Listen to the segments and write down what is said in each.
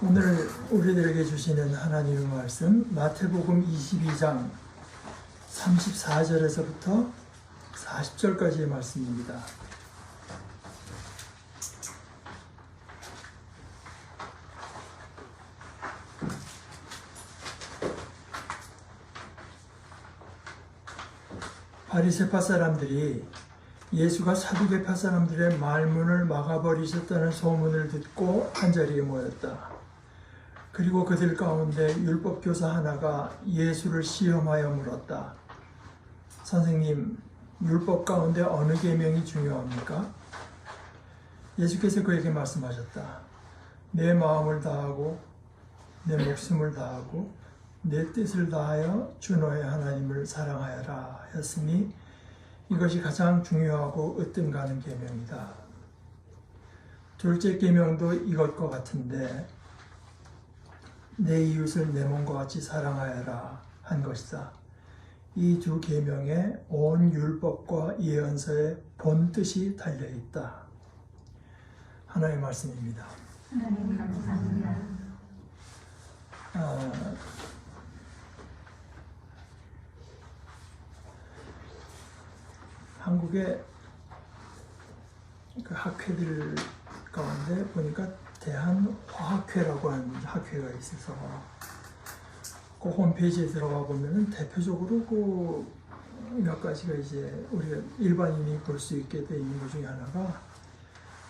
오늘 우리들에게 주시는 하나님의 말씀 마태복음 22장 34절에서부터 40절까지의 말씀입니다. 바리새파 사람들이 예수가 사두개파 사람들의 말문을 막아버리셨다는 소문을 듣고 한자리에 모였다. 그리고 그들 가운데 율법교사 하나가 예수를 시험하여 물었다. 선생님, 율법 가운데 어느 계명이 중요합니까? 예수께서 그에게 말씀하셨다. 내 마음을 다하고 내 목숨을 다하고 내 뜻을 다하여 주 너의 하나님을 사랑하여라 했으니 이것이 가장 중요하고 으뜸가는 계명이다. 둘째 계명도 이것과 같은데 내 이웃을 내 몸과 같이 사랑하여라 한 것이다. 이 두 계명에 온 율법과 예언서의 본 뜻이 달려 있다. 하나님의 말씀입니다. 하나님 감사합니다. 한국의 그 학회들 가운데 보니까 대한화학회라고 하는 학회가 있어서 그 홈페이지에 들어가 보면은 대표적으로 그 몇 가지가 이제 우리가 일반인이 볼 수 있게 돼 있는 것 중에 하나가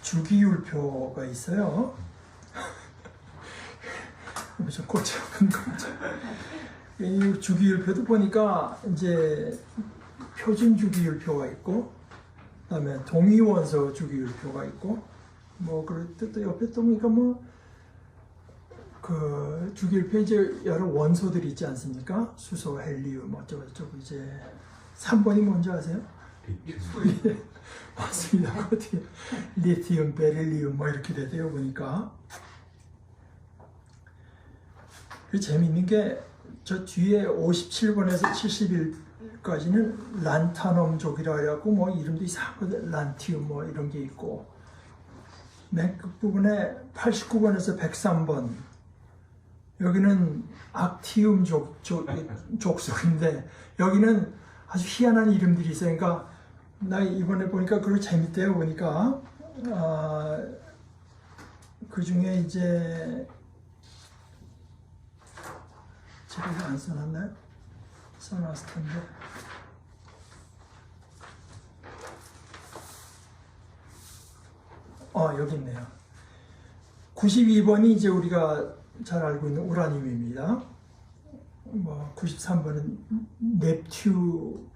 주기율표가 있어요. 좀 고쳐본 거죠. 이 주기율표도 보니까 이제 표준 주기율표가 있고, 그다음에 동위원소 주기율표가 있고, 뭐 그럴 때 또 옆에 또 보니까 뭐 그 주기율표에 이제 여러 원소들이 있지 않습니까? 수소, 헬리움, 어쩌고저쩌고 이제 3번이 뭔지 아세요? 리튬. 맞습니다. 어떻게 리튬, 베릴리움 뭐 이렇게 되대요 보니까. 그 재밌는 게 저 뒤에 57번에서 71까지는 란타넘족이라 해갖고 뭐 이름도 이상하거든. 란티움 뭐 이런 게 있고, 맨 끝부분에 89번에서 103번 여기는 악티움 족속인데 여기는 아주 희한한 이름들이 있어요. 그러니까 나 이번에 보니까 그거 재밌대요. 보니까 그 중에 이제 제가 안 써놨나요? 써놨을 텐데. 여기 있네요. 92번이 이제 우리가 잘 알고 있는 우라늄입니다. 뭐 93번은 넵튜니움,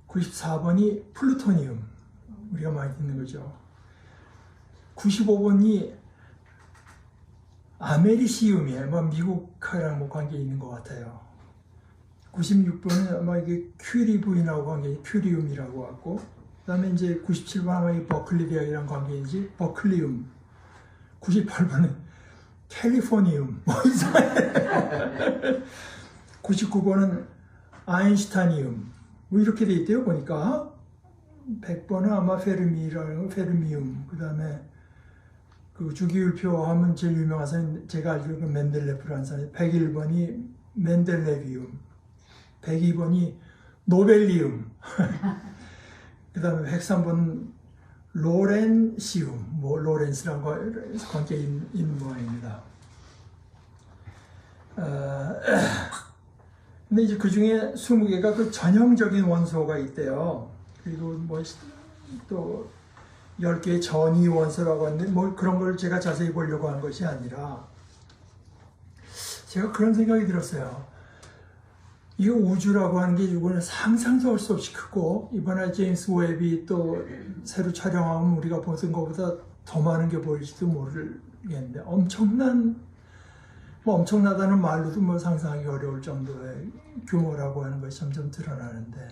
94번이 플루토니움, 우리가 많이 듣는 거죠. 95번이 아메리시움이에요. 뭐 미국하고랑 뭐 관계 있는 것 같아요. 96번은 아마 이게 큐리 부인하고 관계, 큐리움이라고 하고, 그다음에 이제 97번 아마 이 버클리 대학이랑 관계인지 버클리움, 98번은 캘리포니움, 뭐 이상해. 99번은 아인슈타니움, 뭐 이렇게 돼 있대요 보니까. 100번은 아마 페르미움, 그다음에 그 주기율표 하면 제일 유명한 사람, 제가 알기로는 멘델레프라는 사람이 101번이 멘델레비움, 102번이 노벨리움, 그 다음에 103번은 로렌시움, 뭐 로렌스랑 관계 있는 모양입니다. 근데 이제 그 중에 20개가 그 전형적인 원소가 있대요. 그리고 뭐 또 10개의 전위 원소라고 하는데 뭐 그런 걸 제가 자세히 보려고 한 것이 아니라 제가 그런 생각이 들었어요. 이 우주라고 하는 게 이번에 상상도 할 수 없이 크고, 이번에 제임스 웹이 또 새로 촬영하면 우리가 보던 것보다 더 많은 게 보일지도 모르겠는데 엄청나다는 말로도 뭐 상상하기 어려울 정도의 규모라고 하는 것이 점점 드러나는데,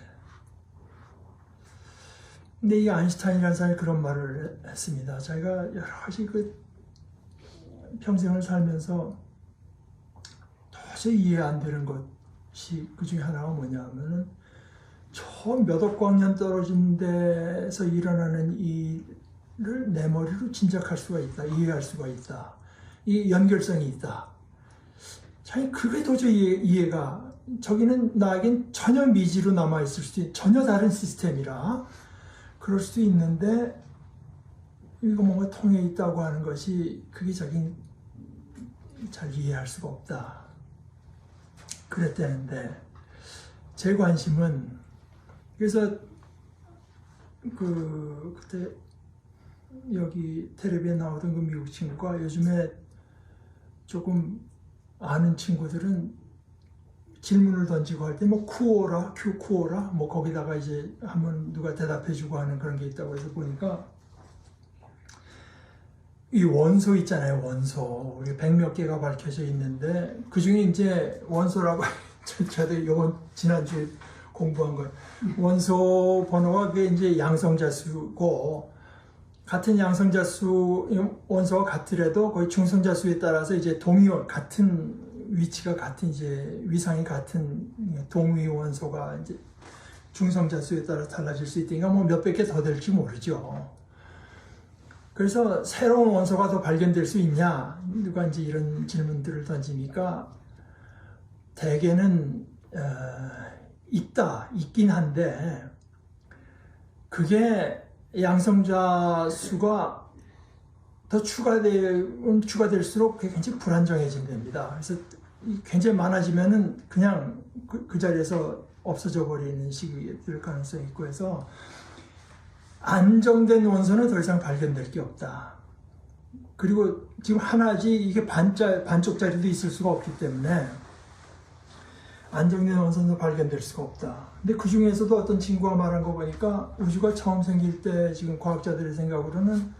근데 이 아인슈타인이라는 사람이 그런 말을 했습니다. 자기가 여러 가지 그 평생을 살면서 도저히 이해 안 되는 것이 그 중에 하나가 뭐냐 하면은 저 몇 억 광년 떨어진 데서 일어나는 일을 내 머리로 짐작할 수가 있다, 이해할 수가 있다. 이 연결성이 있다. 참 그게 도저히 이해가, 저기는 나에겐 전혀 미지로 남아있을 수도 있고 전혀 다른 시스템이라 그럴 수도 있는데 이거 뭔가 통해 있다고 하는 것이 그게 자기는 잘 이해할 수가 없다. 그랬다는데 제 관심은, 그래서 그때 여기 텔레비에 나오던 그 미국 친구가 요즘에 조금 아는 친구들은 질문을 던지고 할 때 뭐 쿠오라 뭐 거기다가 이제 한번 누가 대답해주고 하는 그런 게 있다고 해서 보니까 이 원소 있잖아요. 원소 우리 100몇 개가 밝혀져 있는데 그 중에 이제 원소라고 저도 이번 지난주에 공부한 거 원소 번호가 그게 이제 양성자수고, 같은 양성자수 원소가 같더라도 거의 중성자수에 따라서 이제 동위원 같은 위치가 같은 이제 위상이 같은 동위 원소가 이제 중성자수에 따라 달라질 수 있으니까 뭐 몇백 개 더 될지 모르죠. 그래서 새로운 원소가 더 발견될 수 있냐, 누가 이제 이런 질문들을 던지니까 대개는 있긴 한데 그게 양성자 수가 더 추가될수록 그게 굉장히 불안정해진답니다. 그래서 굉장히 많아지면은 그냥 그 자리에서 없어져 버리는 시기가 될 가능성이 있고 해서 안정된 원소는 더 이상 발견될 게 없다. 그리고 지금 하나지 이게 반쪽짜리도 있을 수가 없기 때문에 안정된 원소는 발견될 수가 없다. 근데 그 중에서도 어떤 친구가 말한 거 보니까 우주가 처음 생길 때 지금 과학자들의 생각으로는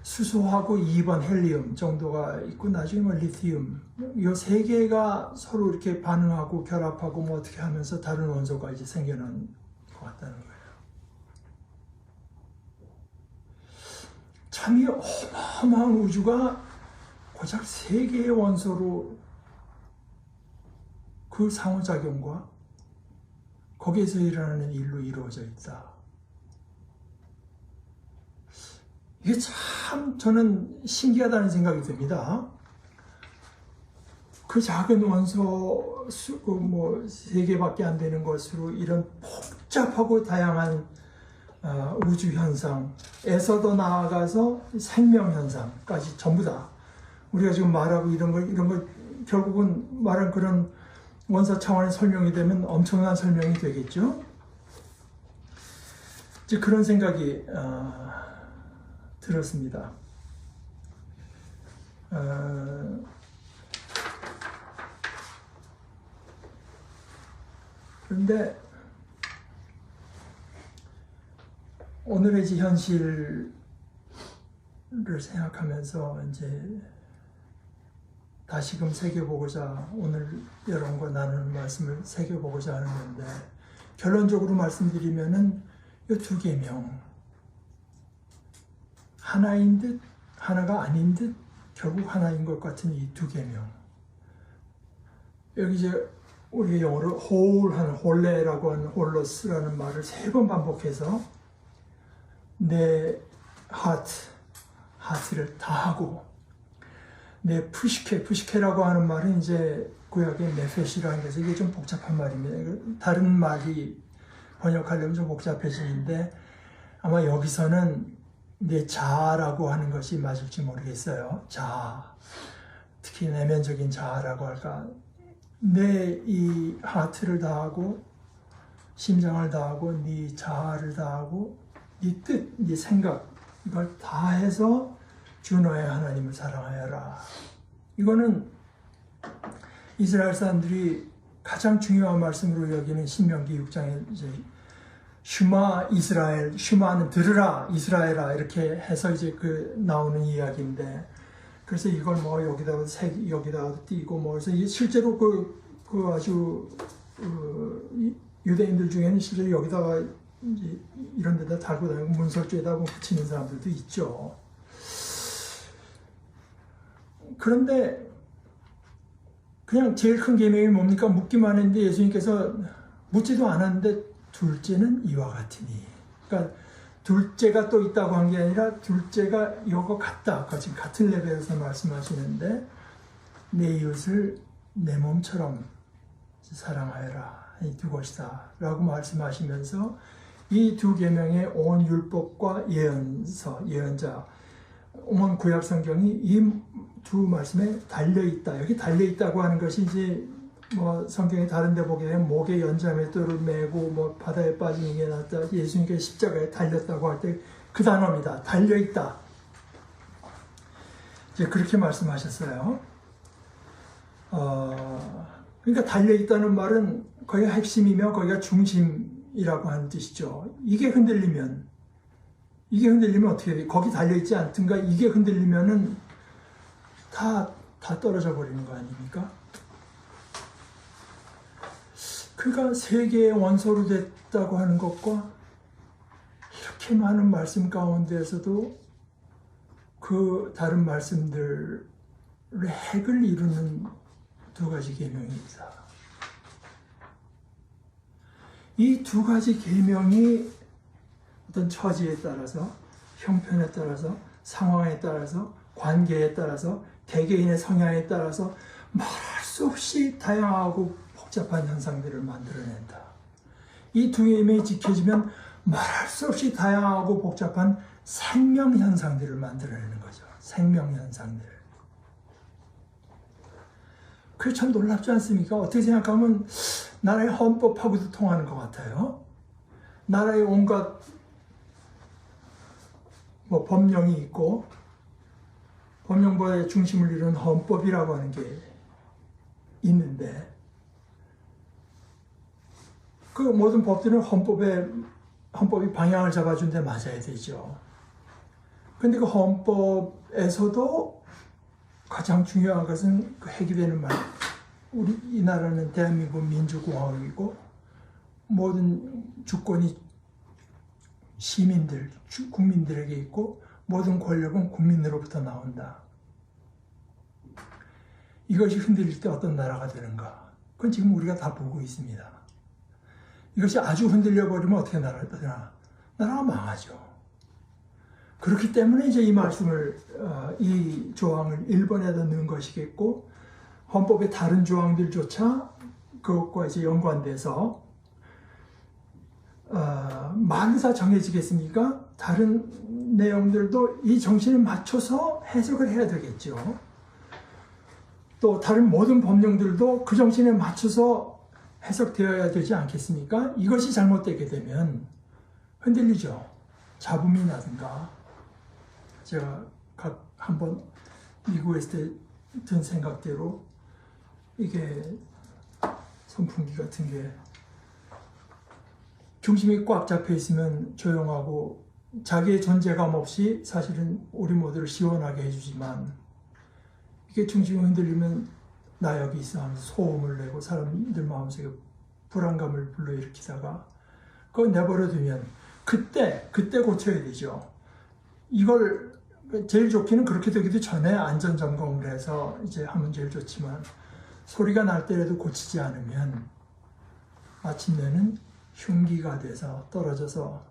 수소하고 2번 헬리움 정도가 있고 나중에 뭐 리튬, 이 세 개가 서로 이렇게 반응하고 결합하고 뭐 어떻게 하면서 다른 원소가 이제 생겨난 것 같다는 거예요. 참 이 어마어마한 우주가 고작 세 개의 원소로 그 상호작용과 거기에서 일어나는 일로 이루어져 있다. 이게 참 저는 신기하다는 생각이 듭니다. 그 작은 원소 뭐 3개밖에 안 되는 것으로 이런 복잡하고 다양한 우주 현상에서도 나아가서 생명 현상까지 전부 다 우리가 지금 말하고 이런 거 결국은 말한 그런 원소 차원의 설명이 되면 엄청난 설명이 되겠죠. 이제 그런 생각이 들었습니다. 그런데 오늘의 이제 현실을 생각하면서 이제 다시금 새겨보고자, 오늘 여러분과 나누는 말씀을 새겨보고자 하는 건데, 결론적으로 말씀드리면은 이 두 계명, 하나인 듯 하나가 아닌 듯 결국 하나인 것 같은 이 두 계명, 여기 이제 우리가 영어로 whole하는 홀레라고 하는 홀로스라는 말을 3번 반복해서 내 하트를 다하고, 내 푸시케라고 하는 말은 이제 구약의 네페시라는 것에서 이게 좀 복잡한 말입니다. 다른 말이 번역하려면 좀 복잡해지는데 아마 여기서는 내 자아라고 하는 것이 맞을지 모르겠어요. 자아, 특히 내면적인 자아라고 할까. 내 이 하트를 다하고, 심장을 다하고, 네 자아를 다하고, 네 뜻, 네 생각, 이걸 다해서 주 너의 하나님을 사랑하여라. 이거는 이스라엘 사람들이 가장 중요한 말씀으로 여기는 신명기 6장에 이제 슈마 이스라엘, 슈마는 들으라 이스라엘아 이렇게 해서 이제 그 나오는 이야기인데, 그래서 이걸 뭐 여기다가 띄고 뭐 그래서 실제로 그 아주 유대인들 중에는 실제로 여기다가 이제 이런 데다 달고 다니고 문설주에다 붙이는 사람들도 있죠. 그런데 그냥 제일 큰 계명이 뭡니까? 묻기만 했는데 예수님께서 묻지도 않았는데 둘째는 이와 같으니, 그러니까 둘째가 또 있다고 한 게 아니라 둘째가 이거 같다. 지금 같은 레벨에서 말씀하시는데 내 이웃을 내 몸처럼 사랑하여라. 이 두 것이다. 라고 말씀하시면서 이 두 계명의 온 율법과 예언자, 온 구약 성경이 이 두 말씀에 달려 있다. 여기 달려 있다고 하는 것이 이제 뭐 성경의 다른 데 보게 되면 목에 연자맷돌을 메고 뭐 바다에 빠지는 게 낫다. 예수님께 십자가에 달렸다고 할 때 그 단어입니다. 달려 있다. 이제 그렇게 말씀하셨어요. 그러니까 달려 있다는 말은 거기가 핵심이며 거기가 중심이라고 하는 뜻이죠. 이게 흔들리면 어떻게 돼? 거기 달려 있지 않든가 이게 흔들리면은 다 떨어져 버리는 거 아닙니까? 그가 세계의 원소로 됐다고 하는 것과 이렇게 많은 말씀 가운데에서도 그 다른 말씀들의 핵을 이루는 두 가지 계명입니다. 이 두 가지 계명이 어떤 처지에 따라서, 형편에 따라서, 상황에 따라서, 관계에 따라서, 개개인의 성향에 따라서 말할 수 없이 다양하고 복잡한 현상들을 만들어낸다. 이 두 계명이 지켜지면 말할 수 없이 다양하고 복잡한 생명 현상들을 만들어내는 거죠. 생명 현상들. 그게 참 놀랍지 않습니까? 어떻게 생각하면 나라의 헌법하고도 통하는 것 같아요. 나라의 온갖 뭐 법령이 있고 법령보의 중심을 이루는 헌법이라고 하는 게 있는데 그 모든 법들은 헌법이 방향을 잡아준 데 맞아야 되죠. 근데 그 헌법에서도 가장 중요한 것은 그 핵이 되는 말. 우리 이 나라는 대한민국 민주공화국이고 모든 주권이 시민들, 국민들에게 있고 모든 권력은 국민으로부터 나온다. 이것이 흔들릴 때 어떤 나라가 되는가? 그건 지금 우리가 다 보고 있습니다. 이것이 아주 흔들려 버리면 어떻게 나라가 되나? 나라가 망하죠. 그렇기 때문에 이제 이 말씀을 이 조항을 1번에다 넣은 것이겠고 헌법의 다른 조항들조차 그것과 이제 연관돼서 말이 다 정해지겠습니까? 다른 내용들도 이 정신에 맞춰서 해석을 해야 되겠죠. 또 다른 모든 법령들도 그 정신에 맞춰서 해석되어야 되지 않겠습니까? 이것이 잘못되게 되면 흔들리죠. 잡음이 나든가. 제가 한번 미국에 있을 때 든 생각대로 이게 선풍기 같은 게 중심이 꽉 잡혀 있으면 조용하고 자기의 존재감 없이 사실은 우리 모두를 시원하게 해주지만 이게 중심이 흔들리면 나 여기 있어 하면서 소음을 내고 사람들 마음속에 불안감을 불러일으키다가 그걸 내버려 두면 그때 고쳐야 되죠. 이걸 제일 좋기는 그렇게 되기도 전에 안전점검을 해서 이제 하면 제일 좋지만 소리가 날 때라도 고치지 않으면 마침내는 흉기가 돼서 떨어져서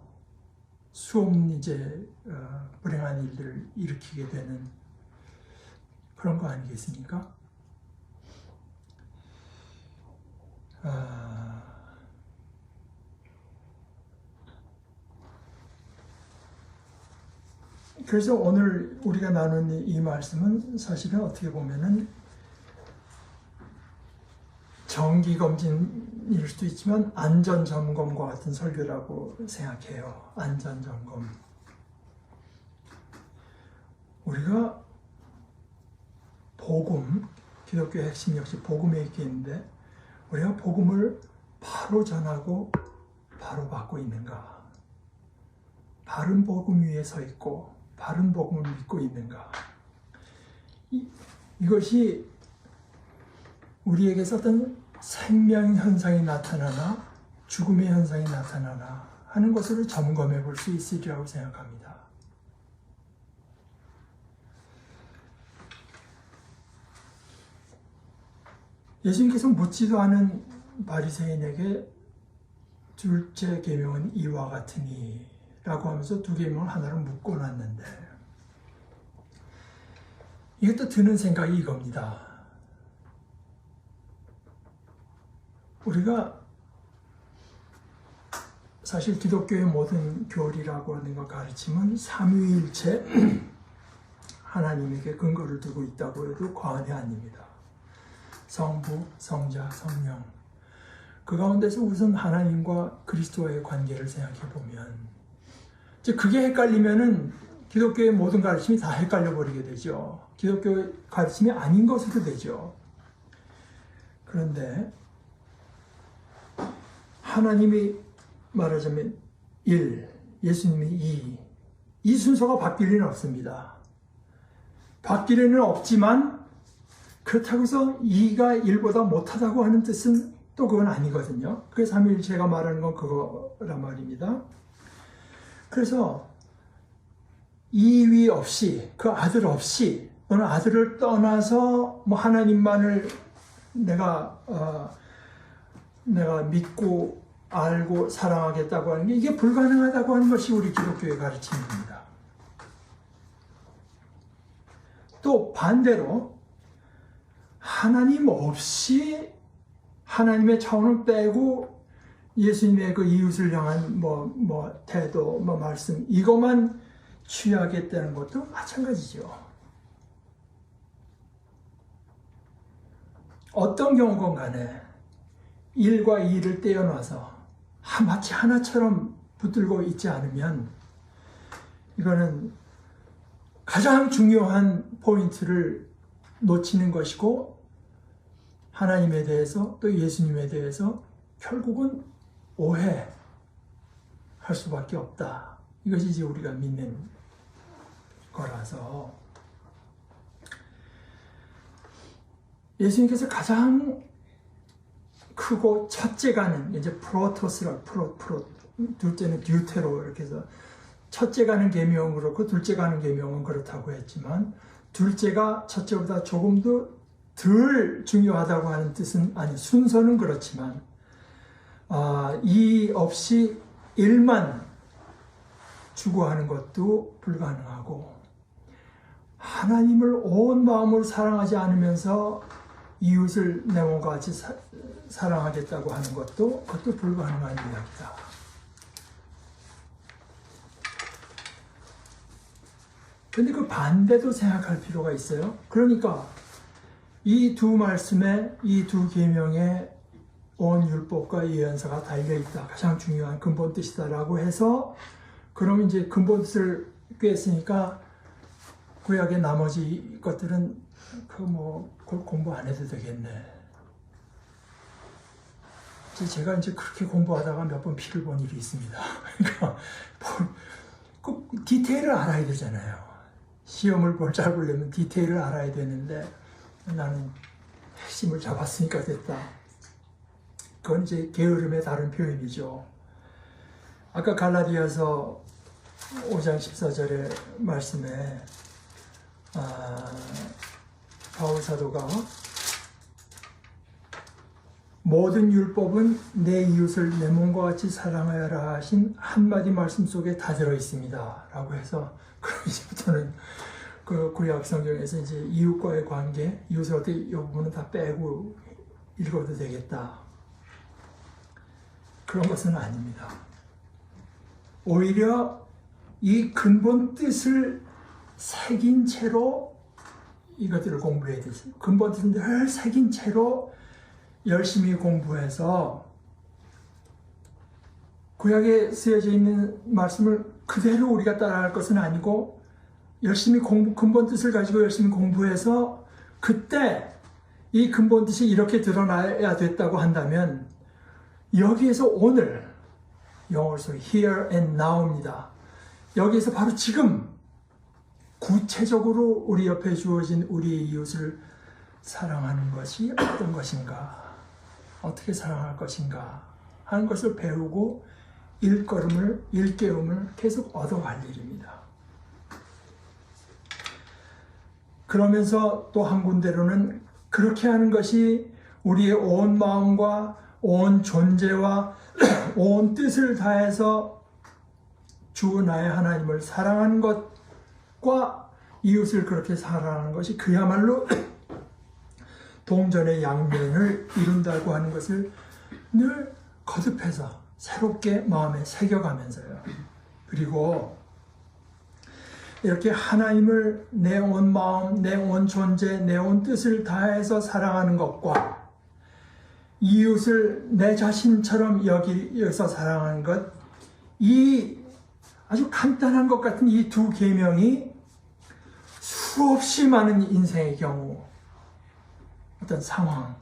수없는 이제 불행한 일들을 일으키게 되는 그런 거 아니겠습니까? 그래서 오늘 우리가 나눈 이 말씀은 사실은 어떻게 보면은 정기검진일 수도 있지만 안전점검과 같은 설교라고 생각해요. 안전점검. 우리가 복음, 기독교의 핵심 역시 복음에 있겠는데 우리가 복음을 바로 전하고 바로 받고 있는가? 바른 복음 위에 서 있고 바른 복음을 믿고 있는가? 이것이 우리에게서 어떤 생명 현상이 나타나나 죽음의 현상이 나타나나 하는 것을 점검해 볼 수 있으리라고 생각합니다. 예수님께서 묻지도 않은 바리새인에게 둘째 계명은 이와 같으니 라고 하면서 두 계명을 하나로 묶어놨는데, 이것도 드는 생각이 이겁니다. 우리가 사실 기독교의 모든 교리라고 하는 것 가르침은 삼위일체 하나님에게 근거를 두고 있다고 해도 과언이 아닙니다. 성부, 성자, 성령. 그 가운데서 우선 하나님과 그리스도와의 관계를 생각해 보면, 이제 그게 헷갈리면은 기독교의 모든 가르침이 다 헷갈려 버리게 되죠. 기독교 가르침이 아닌 것으로 되죠. 그런데 하나님이 말하자면 1, 예수님이 2, 이 순서가 바뀔 리는 없습니다. 바뀔 리는 없지만 그렇다고 해서 2가 1보다 못하다고 하는 뜻은 또 그건 아니거든요. 그래서 삼위일체가 말하는 건 그거란 말입니다. 그래서 2위 없이, 그 아들 없이, 또는 아들을 떠나서 뭐 하나님만을 내가 믿고 알고 사랑하겠다고 하는 게, 이게 불가능하다고 하는 것이 우리 기독교의 가르침입니다. 또 반대로 하나님 없이 하나님의 차원을 빼고 예수님의 그 이웃을 향한 태도, 말씀, 이것만 취하겠다는 것도 마찬가지죠. 어떤 경우건 간에 1과 2를 떼어놔서 마치 하나처럼 붙들고 있지 않으면, 이거는 가장 중요한 포인트를 놓치는 것이고, 하나님에 대해서 또 예수님에 대해서 결국은 오해할 수밖에 없다. 이것이 이제 우리가 믿는 거라서, 예수님께서 가장 크고 첫째가는 이제 프로토스라 둘째는 듀테로 이렇게 해서 첫째가는 계명은 그렇고 둘째가는 계명은 그렇다고 했지만, 둘째가 첫째보다 조금 더 덜 중요하다고 하는 뜻은 아니, 순서는 그렇지만 이 없이 1만 추구하는 것도 불가능하고, 하나님을 온 마음으로 사랑하지 않으면서 이웃을 내 몸과 같이 사랑하겠다고 하는 것도, 그것도 불가능한 이야기다. 그런데 그 반대도 생각할 필요가 있어요. 그러니까 이 두 말씀에, 이 두 계명에 온 율법과 예언서가 달려있다. 가장 중요한 근본 뜻이다라고 해서, 그럼 이제 근본 뜻을 꿰었으니까 구약의 나머지 것들은 공부 안 해도 되겠네. 제가 이제 그렇게 공부하다가 몇 번 피를 본 일이 있습니다. 그러니까 꼭 디테일을 알아야 되잖아요. 시험을 잘 보려면 디테일을 알아야 되는데, 나는 핵심을 잡았으니까 됐다. 그건 이제 게으름의 다른 표현이죠. 아까 갈라디아서 5장 14절의 말씀에 바울 사도가 모든 율법은 내 이웃을 내 몸과 같이 사랑하여라 하신 한마디 말씀 속에 다 들어있습니다. 라고 해서, 그럼 이제부터는 그 구약 성경에서 이제 이웃과의 관계, 이웃을 어떻게, 이 부분은 다 빼고 읽어도 되겠다. 그런 것은 아닙니다. 오히려 이 근본 뜻을 새긴 채로 이것들을 공부해야 되죠. 근본 뜻을 새긴 채로 열심히 공부해서 구약에 쓰여져 있는 말씀을 그대로 우리가 따라할 것은 아니고, 열심히 근본 뜻을 가지고 열심히 공부해서 그때 이 근본 뜻이 이렇게 드러나야 됐다고 한다면, 여기에서 오늘, 영어로 here and now입니다. 여기에서 바로 지금 구체적으로 우리 옆에 주어진 우리 이웃을 사랑하는 것이 어떤 것인가, 어떻게 사랑할 것인가 하는 것을 배우고 일깨움을 계속 얻어갈 일입니다. 그러면서 또 한 군데로는 그렇게 하는 것이 우리의 온 마음과 온 존재와 온 뜻을 다해서 주 나의 하나님을 사랑하는 것과 이웃을 그렇게 사랑하는 것이 그야말로 동전의 양면을 이룬다고 하는 것을 늘 거듭해서 새롭게 마음에 새겨가면서요. 그리고 이렇게 하나님을 내 온 마음, 내 온 존재, 내 온 뜻을 다해서 사랑하는 것과 이웃을 내 자신처럼 여기서 사랑하는 것, 이 아주 간단한 것 같은 이 두 계명이 수없이 많은 인생의 경우, 어떤 상황,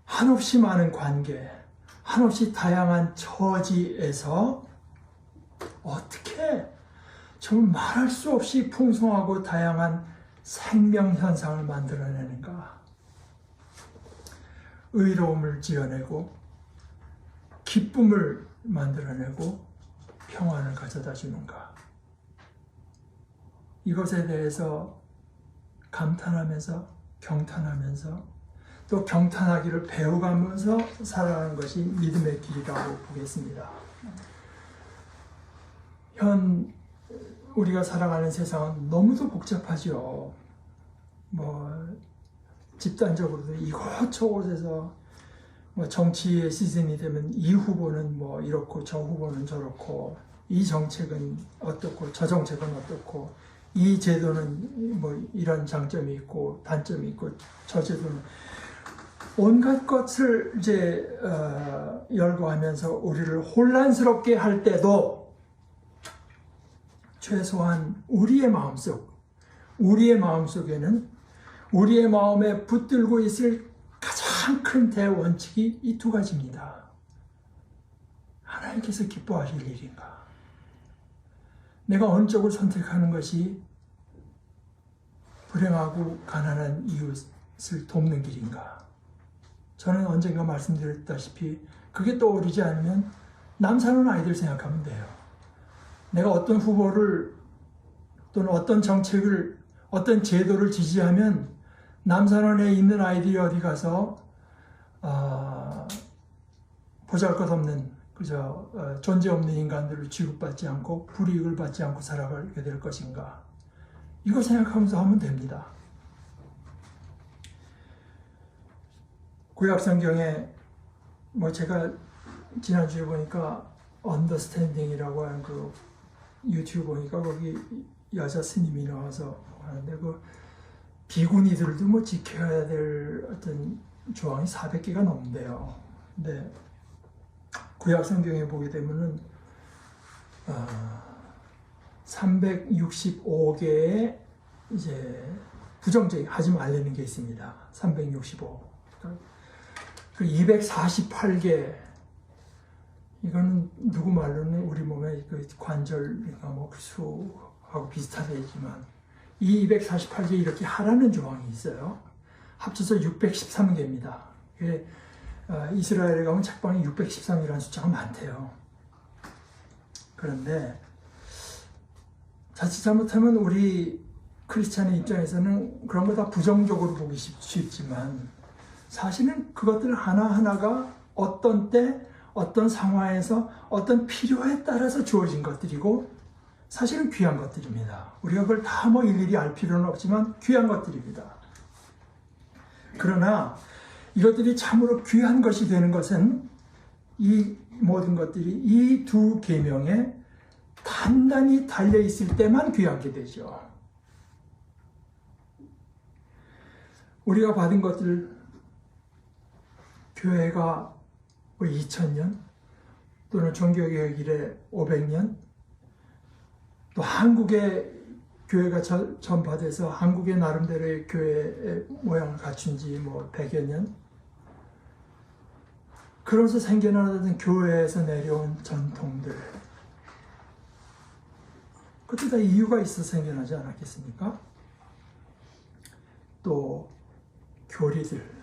한없이 많은 관계, 한없이 다양한 처지에서 어떻게 정말 말할 수 없이 풍성하고 다양한 생명 현상을 만들어내는가? 의로움을 지어내고 기쁨을 만들어내고 평안을 가져다 주는가? 이것에 대해서 감탄하면서 경탄하면서 또 경탄하기를 배워가면서 살아가는 것이 믿음의 길이라고 보겠습니다. 우리가 살아가는 세상은 너무도 복잡하죠. 집단적으로도 이곳저곳에서 정치의 시즌이 되면 이 후보는 이렇고 저 후보는 저렇고 이 정책은 어떻고 저 정책은 어떻고 이 제도는 이런 장점이 있고 단점이 있고 저 제도는 온갖 것을 이제 열거하면서 우리를 혼란스럽게 할 때도 최소한 우리의 마음속에는 우리의 마음에 붙들고 있을 가장 큰 대원칙이 이 두 가지입니다. 하나님께서 기뻐하실 일인가? 내가 어느 쪽을 선택하는 것이 불행하고 가난한 이웃을 돕는 길인가? 저는 언젠가 말씀드렸다시피 그게 떠오르지 않으면 남사는 아이들 생각하면 돼요. 내가 어떤 후보를 또는 어떤 정책을 어떤 제도를 지지하면 남산원에 있는 아이들이 어디 가서 보잘것없는 그저 존재 없는 인간들을 취급받지 않고 불이익을 받지 않고 살아가게 될 것인가? 이거 생각하면서 하면 됩니다. 구약성경에 제가 지난주에 보니까 언더스탠딩이라고 하는 그 유튜브 보니까 거기 여자 스님이 나와서 하는데 그 비구니들도 지켜야 될 어떤 조항이 400개가 넘는데요. 근데 구약 성경에 보게 되면은 365개의 이제 부정적인 하지 말라는 게 있습니다. 365. 그 248개 이거는 누구 말로는 우리 몸의 그 관절이나 수하고 비슷하지만 이 248개 이렇게 하라는 조항이 있어요. 합쳐서 613개입니다. 이스라엘에 가면 책방에 613이라는 숫자가 많대요. 그런데 자칫 잘못하면 우리 크리스찬의 입장에서는 그런 거 다 부정적으로 보기 쉽지만 사실은 그것들 하나하나가 어떤 때 어떤 상황에서 어떤 필요에 따라서 주어진 것들이고 사실은 귀한 것들입니다. 우리가 그걸 다 일일이 알 필요는 없지만 귀한 것들입니다. 그러나 이것들이 참으로 귀한 것이 되는 것은 이 모든 것들이 이 두 계명에 단단히 달려있을 때만 귀하게 되죠. 우리가 받은 것들 교회가 2000년 또는 종교개혁 이래 500년 또 한국의 교회가 전파돼서 한국의 나름대로의 교회의 모양을 갖춘 지 100여 년 그러면서 생겨나던 교회에서 내려온 전통들 그것도 다 이유가 있어서 생겨나지 않았겠습니까? 또 교리들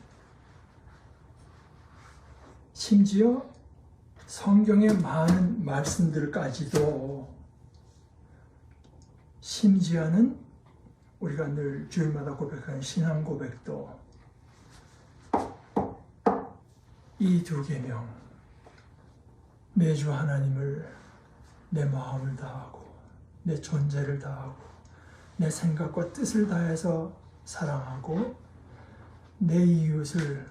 심지어 성경의 많은 말씀들까지도 심지어는 우리가 늘 주일마다 고백하는 신앙 고백도 이 두 계명 매주 하나님을 내 마음을 다하고 내 존재를 다하고 내 생각과 뜻을 다해서 사랑하고 내 이웃을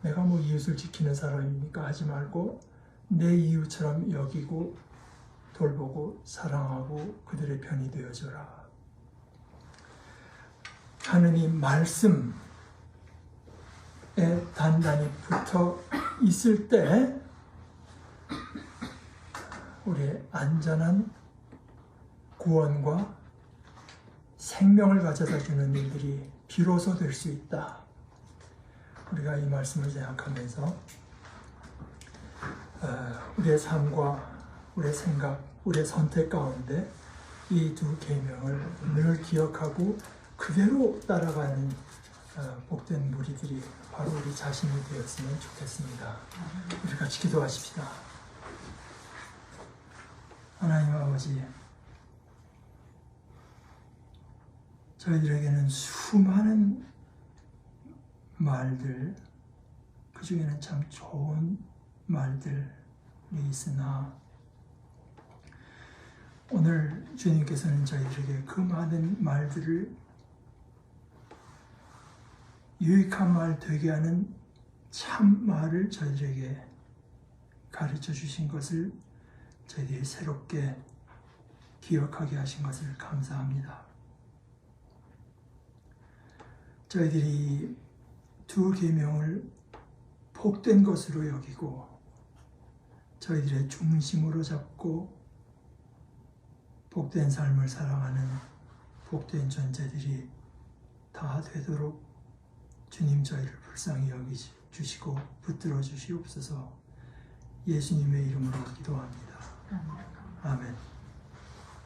내가 뭐 이웃을 지키는 사람입니까? 하지 말고 내 이웃처럼 여기고 돌보고 사랑하고 그들의 편이 되어줘라. 하느님 말씀에 단단히 붙어 있을 때 우리의 안전한 구원과 생명을 가져다 주는 일들이 비로소 될 수 있다. 우리가 이 말씀을 생각하면서 우리의 삶과 우리의 생각, 우리의 선택 가운데 이 두 계명을 늘 기억하고 그대로 따라가는 복된 무리들이 바로 우리 자신이 되었으면 좋겠습니다. 우리 같이 기도하십시다. 하나님 아버지, 저희들에게는 수많은 말들, 그 중에는 참 좋은 말들이 있으나 오늘 주님께서는 저희들에게 그 많은 말들을 유익한 말 되게 하는 참 말을 저희들에게 가르쳐 주신 것을 저희들이 새롭게 기억하게 하신 것을 감사합니다. 저희들이 두 계명을 복된 것으로 여기고 저희들의 중심으로 잡고 복된 삶을 살아가는 복된 존재들이 다 되도록 주님 저희를 불쌍히 여기주시고 붙들어 주시옵소서. 예수님의 이름으로 기도합니다. 아멘.